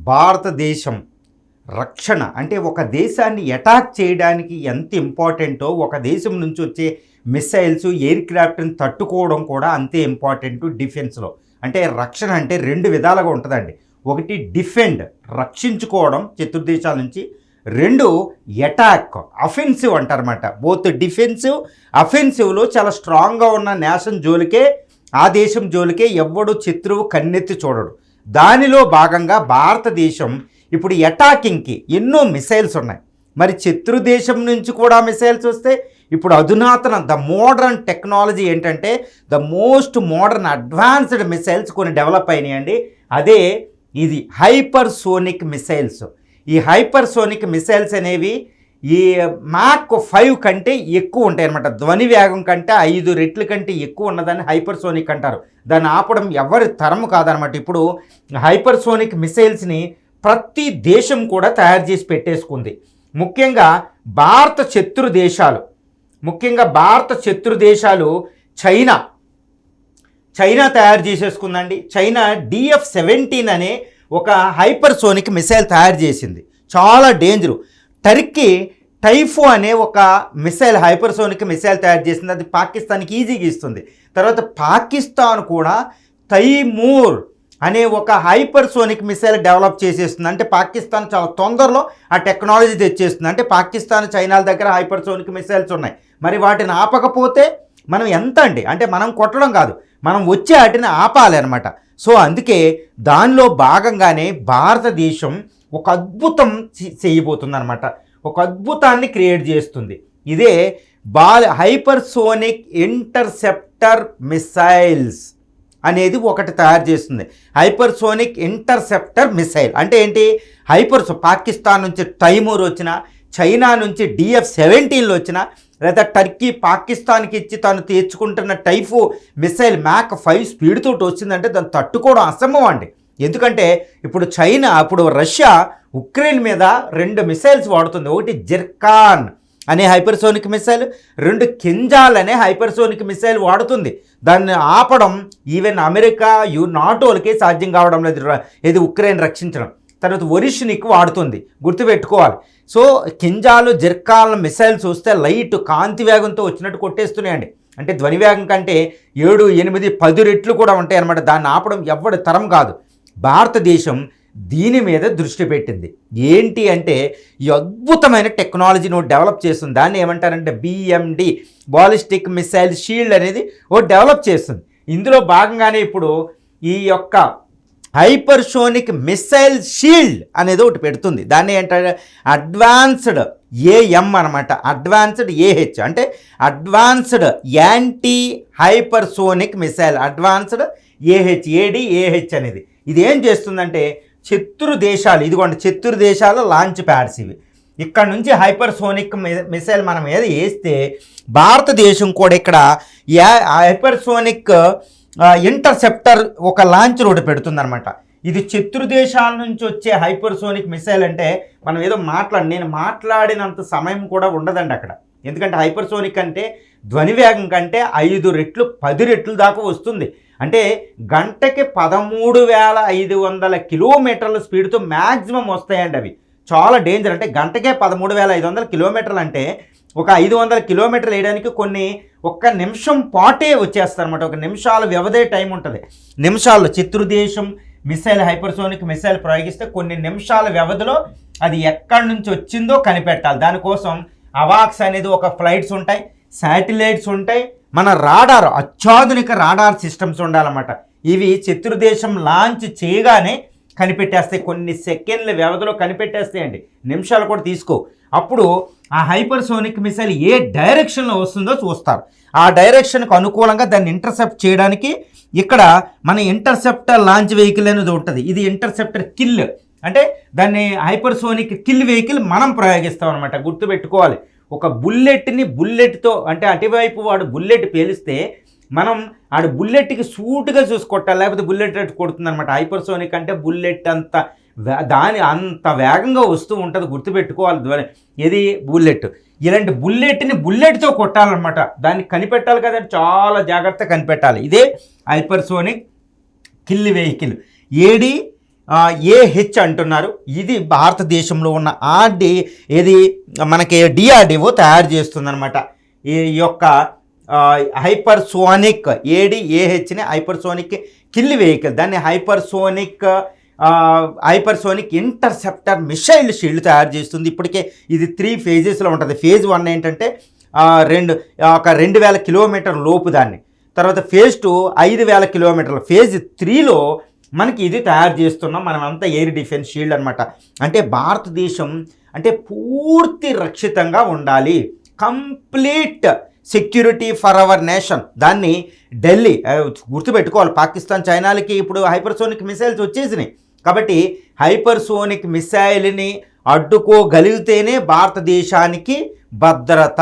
భారతదేశం రక్షణ అంటే ఒక దేశాన్ని అటాక్ చేయడానికి ఎంత ఇంపార్టెంటో ఒక దేశం నుంచి వచ్చే మిసైల్స్ ఎయిర్ క్రాఫ్ట్ని తట్టుకోవడం కూడా అంతే ఇంపార్టెంట్ డిఫెన్స్లో. అంటే రక్షణ అంటే రెండు విధాలుగా ఉంటుందండి. ఒకటి డిఫెండ్, రక్షించుకోవడం శత్రు దేశాల నుంచి. రెండు అటాక్, అఫెన్సివ్ అంటారన్నమాట. బోత్ డిఫెన్సివ్ అఫెన్సివ్లో చాలా స్ట్రాంగ్గా ఉన్న నేషన్ జోలికే, ఆ దేశం జోలికే ఎవ్వడు శత్రువు కన్నెత్తి చూడడు. దానిలో భాగంగా భారతదేశం ఇప్పుడు అటాకింగ్కి ఎన్నో మిసైల్స్ ఉన్నాయి. మరి శత్రు దేశం నుంచి కూడా మిసైల్స్ వస్తే ఇప్పుడు అధునాతన ద మోడర్న్ టెక్నాలజీ ఏంటంటే the most modern advanced missiles కొన్ని డెవలప్ అయినాయండి. అదే ఇది హైపర్సోనిక్ మిసైల్స్. ఈ హైపర్సోనిక్ మిసైల్స్ అనేవి ఈ మాక్ 5 కంటే ఎక్కువ ఉంటాయి అన్నమాట. ధ్వని వేగం కంటే 5 రెట్ల కంటే ఎక్కువ ఉన్నదాన్ని హైపర్సోనిక్ అంటారు. దాన్ని ఆపడం ఎవరి తరము కాదనమాట. ఇప్పుడు హైపర్సోనిక్ మిసైల్స్ని ప్రతి దేశం కూడా తయారు చేసి పెట్టేసుకుంది. ముఖ్యంగా భారత శత్రు దేశాలు చైనా తయారు చేసేసుకుందండి. చైనా DF-17 అనే ఒక హైపర్సోనిక్ మిసైల్ తయారు చేసింది, చాలా డేంజరు. టర్కీ టైఫో అనే ఒక మిసైల్ హైపర్సోనిక్ మిసైల్ తయారు చేసింది, అది పాకిస్తాన్కి ఈజీగా ఇస్తుంది. తర్వాత పాకిస్తాన్ కూడా తైమూర్ అనే ఒక హైపర్సోనిక్ మిసైల్ డెవలప్ చేసేస్తుంది. అంటే పాకిస్తాన్ చాలా తొందరలో ఆ టెక్నాలజీ తెచ్చేస్తుంది. అంటే పాకిస్తాన్ చైనాల దగ్గర హైపర్సోనిక్ మిసైల్స్ ఉన్నాయి. మరి వాటిని ఆపకపోతే మనం ఎంత అంటే మనం కొట్టడం కాదు, మనం వచ్చే వాటిని ఆపాలి అనమాట. సో అందుకే దానిలో భాగంగానే భారతదేశం ఒక అద్భుతం చేయబోతుంది అనమాట. ఒక అద్భుతాన్ని క్రియేట్ చేస్తుంది. ఇదే హైపర్సోనిక్ ఇంటర్సెప్టర్ మిసైల్స్ అనేది ఒకటి తయారు చేస్తుంది. హైపర్సోనిక్ ఇంటర్సెప్టర్ మిసైల్ అంటే ఏంటి? పాకిస్తాన్ నుంచి తైమూర్ వచ్చినా, చైనా నుంచి DF-17 వచ్చినా, లేదా టర్కీ పాకిస్తాన్కి ఇచ్చి తాను తెచ్చుకుంటున్న టైఫో మిసైల్ మ్యాక్ 5 స్పీడ్ తోటి వచ్చిందంటే దాన్ని తట్టుకోవడం అసంభవం అండి. ఎందుకంటే ఇప్పుడు రష్యా ఉక్రెయిన్ మీద 2 మిసైల్స్ వాడుతుంది. ఒకటి జిర్కాన్ అనే హైపర్సోనిక్ మిసైల్, 2 కింజాల్ అనే హైపర్సోనిక్ మిసైల్ వాడుతుంది. దాన్ని ఆపడం ఈవెన్ అమెరికా నాటోలకే సాధ్యం కావడం లేదు, ఇది ఉక్రెయిన్ రక్షించడం. తర్వాత ఒరిష్నిక్ వాడుతుంది, గుర్తుపెట్టుకోవాలి. సో కింజాలు జిర్కాల్ మిసైల్స్ వస్తే లైట్ కాంతి వేగంతో వచ్చినట్టు కొట్టేస్తున్నాయండి. అంటే ధ్వని వేగం కంటే 7, 8, 10 రెట్లు కూడా ఉంటాయి అన్నమాట. దాన్ని ఆపడం ఎవరి తరం కాదు. భారతదేశం దీని మీద దృష్టి పెట్టింది. ఏంటి అంటే ఈ అద్భుతమైన టెక్నాలజీని డెవలప్ చేస్తుంది. దాన్ని ఏమంటారంటే BMD, బాలిస్టిక్ మిసైల్ షీల్డ్ అనేది డెవలప్ చేస్తుంది. ఇందులో భాగంగానే ఇప్పుడు ఈ యొక్క హైపర్సోనిక్ మిసైల్ షీల్డ్ అనేది ఒకటి పెడుతుంది. దాన్ని ఏంటంటే అడ్వాన్స్డ్ AM అనమాట. అడ్వాన్స్డ్ AH అంటే advanced anti hypersonic missile, advanced AD/AH అనేది. ఇది ఏం చేస్తుందంటే శత్రు దేశాలు లాంచ్ ప్యాడ్స్ ఇవి. ఇక్కడ నుంచి హైపర్సోనిక్ మిసైల్ మనం ఏదో వేస్తే భారతదేశం కూడా ఇక్కడ హైపర్సోనిక్ ఇంటర్సెప్టర్ ఒక లాంచ్ రోడ్ పెడుతుందన్నమాట. ఇది శత్రు దేశాల నుంచి వచ్చే హైపర్సోనిక్ మిసైల్ అంటే మనం ఏదో నేను మాట్లాడినంత సమయం కూడా ఉండదండి అక్కడ. ఎందుకంటే హైపర్సోనిక్ అంటే ధ్వని వేగం కంటే 5 రెట్లు 10 రెట్లు దాకా వస్తుంది. అంటే గంటకి 13,500 కిలోమీటర్ల స్పీడ్తో మ్యాక్సిమం వస్తాయండి అవి. చాలా డేంజర్. అంటే గంటకే 13,500 కిలోమీటర్లు అంటే ఒక 500 కిలోమీటర్లు వేయడానికి ఒక్క నిమిషం పాటే వచ్చేస్తారనమాట. 1 నిమిషాల వ్యవధే టైం ఉంటుంది. నిమిషాల్లో శత్రు దేశం మిసైల్ హైపర్సోనిక్ మిసైల్ ప్రయోగిస్తే కొన్ని నిమిషాల వ్యవధిలో అది ఎక్కడి నుంచి వచ్చిందో కనిపెట్టాలి. దానికోసం అవాక్స్ అనేది ఒక ఫ్లైట్స్ ఉంటాయి, శాటిలైట్స్ ఉంటాయి, మన రాడార్ అత్యాధునిక రాడార్ సిస్టమ్స్ ఉండాలన్నమాట. ఇవి శత్రు దేశం లాంచ్ చేయగానే కనిపెట్టేస్తాయి. కొన్ని సెకండ్ల వ్యవధిలో కనిపెట్టేస్తాయండి, నిమిషాలు కూడా తీసుకో. అప్పుడు ఆ హైపర్సోనిక్ మిసైల్ ఏ డైరెక్షన్లో వస్తుందో చూస్తారు. ఆ డైరెక్షన్కు అనుకూలంగా దాన్ని ఇంటర్సెప్ట్ చేయడానికి ఇక్కడ మన ఇంటర్సెప్టర్ లాంచ్ వెహికల్ అనేది ఉంటుంది. ఇది ఇంటర్సెప్టర్ కిల్ అంటే దాన్ని హైపర్సోనిక్ కిల్ వెహికల్ మనం ప్రయోగిస్తాం అనమాట. గుర్తుపెట్టుకోవాలి. ఒక బుల్లెట్తో అంటే అటువైపు వాడు బుల్లెట్ పేలిస్తే మనం ఆడు బుల్లెట్కి సూటుగా చూసి కొట్టాలి, లేకపోతే బుల్లెట్ కొడుతుంది అనమాట. హైపర్సోనిక్ అంటే బుల్లెట్ అంత అంత వేగంగా వస్తూ ఉంటుంది, గుర్తుపెట్టుకోవాలి. ఇది బుల్లెట్. ఇలాంటి బుల్లెట్తో కొట్టాలన్నమాట. దాన్ని కనిపెట్టాలి కదా, చాలా జాగ్రత్తగా కనిపెట్టాలి. ఇదే హైపర్సోనిక్ కిల్ వెహికల్. ఏహెచ్ అంటున్నారు. ఇది భారతదేశంలో ఉన్న ఏది మనకి డిఆర్డిఓ తయారు చేస్తుందన్నమాట. ఈ యొక్క హైపర్సోనిక్ ఏహెచ్ని హైపర్సోనిక్ కిల్ వెహికల్, దాన్ని హైపర్సోనిక్ ఇంటర్సెప్టర్ మిసైల్ షీల్డ్ తయారు చేస్తుంది. ఇప్పటికే ఇది 3 ఫేజెస్లో ఉంటుంది. ఫేజ్ 1 ఏంటంటే 2000 కిలోమీటర్ లోపు దాన్ని, తర్వాత ఫేజ్ 2 5000 కిలోమీటర్లు, ఫేజ్ 3లో మనకి ఇది తయారు చేస్తున్నాం మనమంతా ఎయిర్ డిఫెన్స్ షీల్డ్ అనమాట. అంటే భారతదేశం అంటే పూర్తి రక్షితంగా ఉండాలి, complete security for our nation. దాన్ని ఢిల్లీ గుర్తుపెట్టుకోవాలి. పాకిస్తాన్ చైనాలకి ఇప్పుడు హైపర్సోనిక్ మిసైల్స్ వచ్చేసినాయి కాబట్టి హైపర్సోనిక్ మిసైల్ని అడ్డుకోగలిగితేనే భారతదేశానికి భద్రత.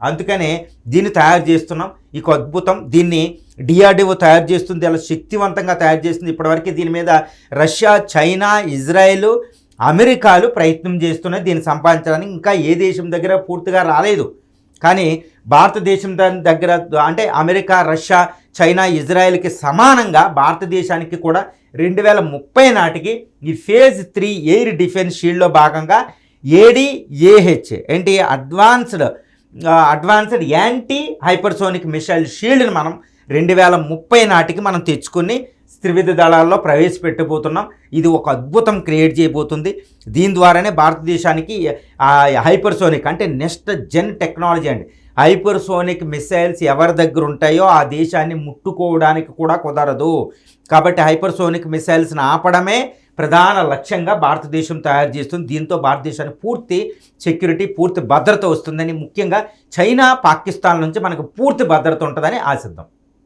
అందుకనే దీన్ని తయారు చేస్తున్నాం. ఇక అద్భుతం, దీన్ని డిఆర్డిఓ తయారు చేస్తుంది, అలా శక్తివంతంగా తయారు చేస్తుంది. ఇప్పటివరకు దీని మీద రష్యా, చైనా, ఇజ్రాయెల్, అమెరికాలు ప్రయత్నం చేస్తున్నాయి దీన్ని సంపాదించడానికి. ఇంకా ఏ దేశం దగ్గర పూర్తిగా రాలేదు. కానీ భారతదేశం దాని దగ్గర అంటే అమెరికా, రష్యా, చైనా, ఇజ్రాయెల్కి సమానంగా భారతదేశానికి కూడా 2030 నాటికి ఈ ఫేజ్ 3 ఎయిర్ డిఫెన్స్ షీల్డ్లో భాగంగా ఏడిఏహెచ్ ఏంటి అడ్వాన్స్డ్ యాంటీ హైపర్సోనిక్ మిసైల్ షీల్డ్ని మనం 2030 నాటికి మనం తెచ్చుకుని త్రివిధ దళాల్లో ప్రవేశపెట్టబోతున్నాం. ఇది ఒక అద్భుతం క్రియేట్ చేయబోతుంది. దీని ద్వారానే భారతదేశానికి హైపర్సోనిక్ అంటే నెక్స్ట్ జెన్ టెక్నాలజీ అండి. హైపర్సోనిక్ మిసైల్స్ ఎవరి దగ్గర ఉంటాయో ఆ దేశాన్ని ముట్టుకోవడానికి కూడా కుదరదు. కాబట్టి హైపర్సోనిక్ మిసైల్స్ని ఆపడమే ప్రధాన లక్ష్యంగా భారతదేశం తయారు చేస్తుంది. దీంతో భారతదేశానికి పూర్తి సెక్యూరిటీ, పూర్తి భద్రత వస్తుందని, ముఖ్యంగా చైనా, పాకిస్తాన్ నుంచి మనకు పూర్తి భద్రత ఉంటుందని ఆశిద్దాం.